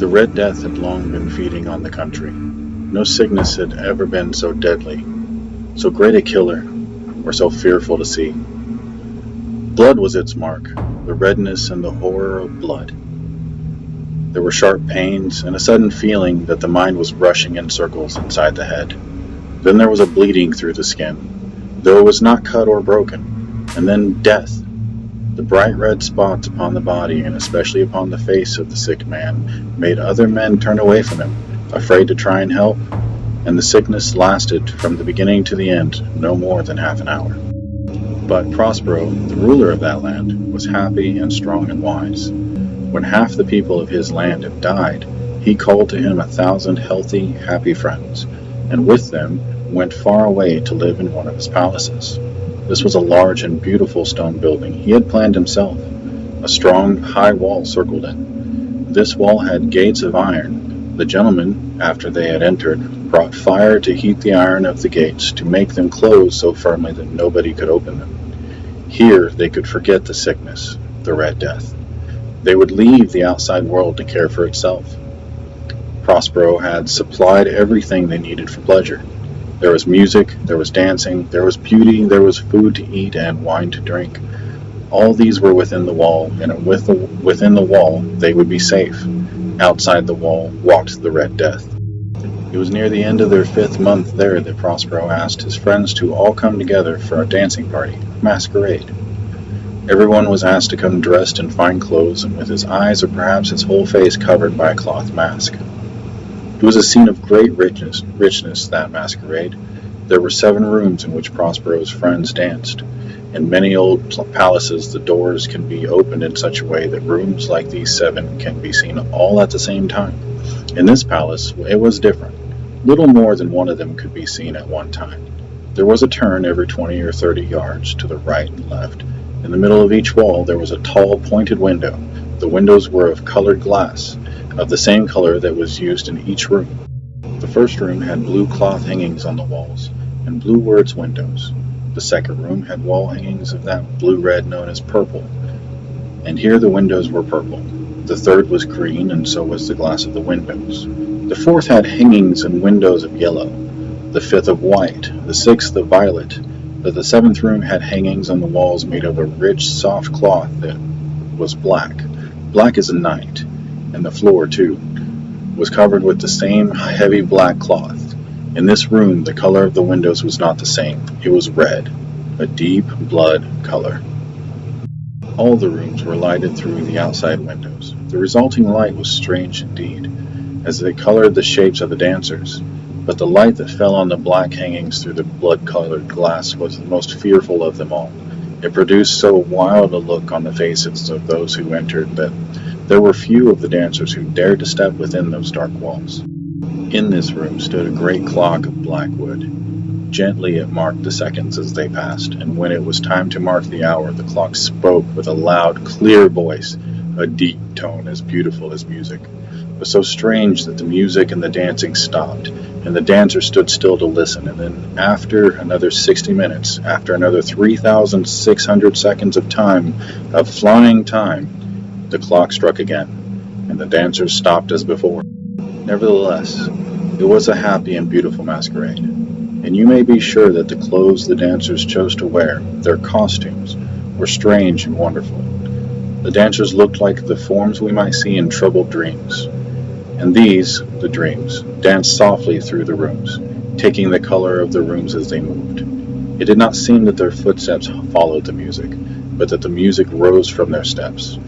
The Red Death had long been feeding on the country. No sickness had ever been so deadly, so great a killer, or so fearful to see. Blood was its mark, the redness and the horror of blood. There were sharp pains and a sudden feeling that the mind was rushing in circles inside the head. Then there was a bleeding through the skin, though it was not cut or broken, and then death. The bright red spots upon the body, and especially upon the face of the sick man, made other men turn away from him, afraid to try and help, and the sickness lasted from the beginning to the end no more than half an hour. But Prospero, the ruler of that land, was happy and strong and wise. When half the people of his land had died, he called to him 1,000 healthy, happy friends, and with them went far away to live in one of his palaces. This was a large and beautiful stone building he had planned himself. A strong, high wall circled it. This wall had gates of iron. The gentlemen, after they had entered, brought fire to heat the iron of the gates, to make them close so firmly that nobody could open them. Here they could forget the sickness, the Red Death. They would leave the outside world to care for itself. Prospero had supplied everything they needed for pleasure. There was music, there was dancing, there was beauty, there was food to eat and wine to drink. All these were within the wall, and within the wall they would be safe. Outside the wall walked the Red Death. It was near the end of their 5th month there that Prospero asked his friends to all come together for a dancing party, a masquerade. Everyone was asked to come dressed in fine clothes and with his eyes or perhaps his whole face covered by a cloth mask. It was a scene of great richness, that masquerade. There were 7 rooms in which Prospero's friends danced. In many old palaces the doors can be opened in such a way that rooms like these 7 can be seen all at the same time. In this palace it was different. Little more than one of them could be seen at one time. There was a turn every 20 or 30 yards to the right and left. In the middle of each wall there was a tall, pointed window. The windows were of colored glass, of the same color that was used in each room. The first room had blue cloth hangings on the walls, and blue words windows. The second room had wall hangings of that blue-red known as purple, and here the windows were purple. The third was green, and so was the glass of the windows. The fourth had hangings and windows of yellow, the fifth of white, the sixth of violet, but the 7th room had hangings on the walls made of a rich, soft cloth that was black as night, and the floor, too, was covered with the same heavy black cloth. In this room the color of the windows was not the same. It was red, a deep blood color. All the rooms were lighted through the outside windows. The resulting light was strange indeed, as they colored the shapes of the dancers. But the light that fell on the black hangings through the blood-colored glass was the most fearful of them all. It produced so wild a look on the faces of those who entered that there were few of the dancers who dared to step within those dark walls. In this room stood a great clock of black wood. Gently it marked the seconds as they passed, and when it was time to mark the hour, the clock spoke with a loud, clear voice, a deep tone as beautiful as music, but so strange that the music and the dancing stopped, and the dancers stood still to listen, and then after another 60 minutes, after another 3,600 seconds of time, of flying time, the clock struck again, and the dancers stopped as before. Nevertheless, it was a happy and beautiful masquerade, and you may be sure that the clothes the dancers chose to wear, their costumes, were strange and wonderful. The dancers looked like the forms we might see in troubled dreams, and these, the dreams, danced softly through the rooms, taking the color of the rooms as they moved. It did not seem that their footsteps followed the music, but that the music rose from their steps.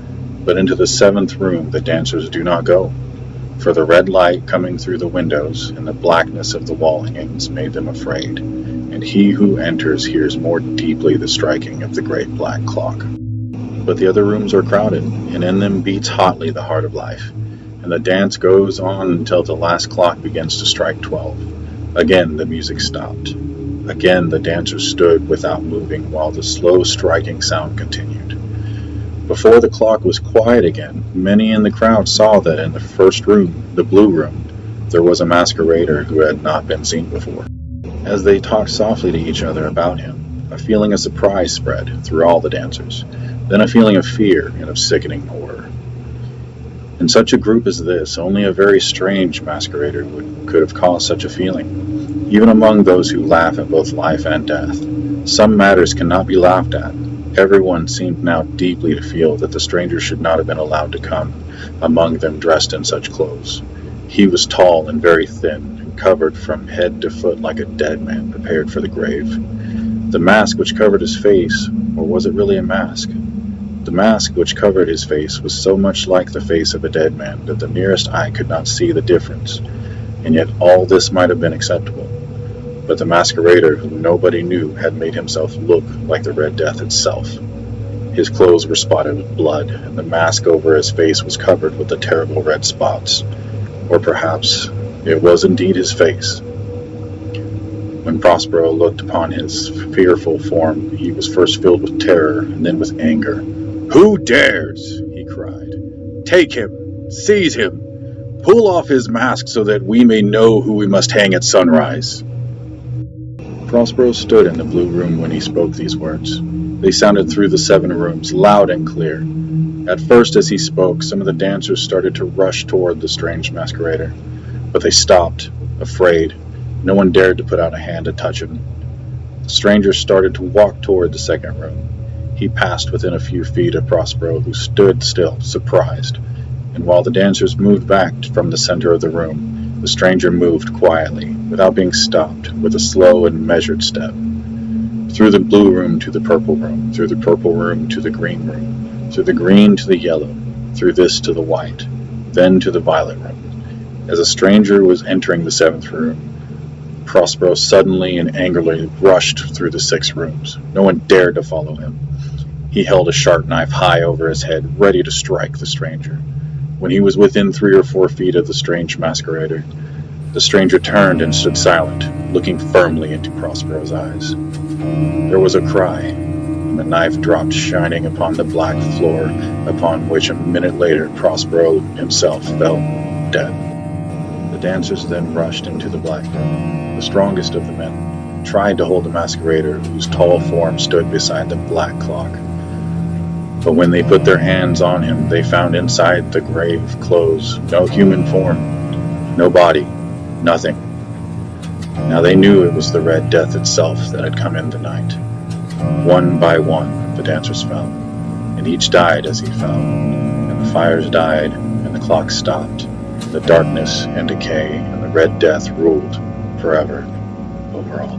But into the 7th room the dancers do not go, for the red light coming through the windows and the blackness of the wall hangings made them afraid, and he who enters hears more deeply the striking of the great black clock. But the other rooms are crowded, and in them beats hotly the heart of life, and the dance goes on until the last clock begins to strike 12. Again the music stopped. Again the dancers stood without moving while the slow striking sound continued. Before the clock was quiet again, many in the crowd saw that in the first room, the blue room, there was a masquerader who had not been seen before. As they talked softly to each other about him, a feeling of surprise spread through all the dancers, then a feeling of fear and of sickening horror. In such a group as this, only a very strange masquerader could have caused such a feeling, even among those who laugh at both life and death. Some matters cannot be laughed at. Everyone seemed now deeply to feel that the stranger should not have been allowed to come among them dressed in such clothes. He was tall and very thin, and covered from head to foot like a dead man prepared for the grave. The mask which covered his face, or was it really a mask? The mask which covered his face was so much like the face of a dead man that the nearest eye could not see the difference, and yet all this might have been acceptable. But the masquerader, whom nobody knew, had made himself look like the Red Death itself. His clothes were spotted with blood, and the mask over his face was covered with the terrible red spots. Or perhaps it was indeed his face. When Prospero looked upon his fearful form, he was first filled with terror and then with anger. "Who dares?" he cried. "Take him! Seize him! Pull off his mask so that we may know who we must hang at sunrise." Prospero stood in the blue room when he spoke these words. They sounded through the 7 rooms, loud and clear. At first, as he spoke, some of the dancers started to rush toward the strange masquerader, but they stopped, afraid. No one dared to put out a hand to touch him. The stranger started to walk toward the 2nd room. He passed within a few feet of Prospero, who stood still, surprised, and while the dancers moved back from the center of the room, the stranger moved quietly, without being stopped, with a slow and measured step. Through the blue room to the purple room, through the purple room to the green room, through the green to the yellow, through this to the white, then to the violet room. As the stranger was entering the 7th room, Prospero suddenly and angrily rushed through the 6 rooms. No one dared to follow him. He held a sharp knife high over his head, ready to strike the stranger. When he was within 3 or 4 feet of the strange masquerader, the stranger turned and stood silent, looking firmly into Prospero's eyes. There was a cry, and the knife dropped shining upon the black floor, upon which a minute later Prospero himself fell dead. The dancers then rushed into the black room. The strongest of the men tried to hold the masquerader, whose tall form stood beside the black clock. But when they put their hands on him, they found inside the grave clothes no human form, no body, nothing. Now they knew it was the Red Death itself that had come in the night. One by one, the dancers fell, and each died as he fell, and the fires died, and the clock stopped. The darkness and decay and the Red Death ruled forever over all.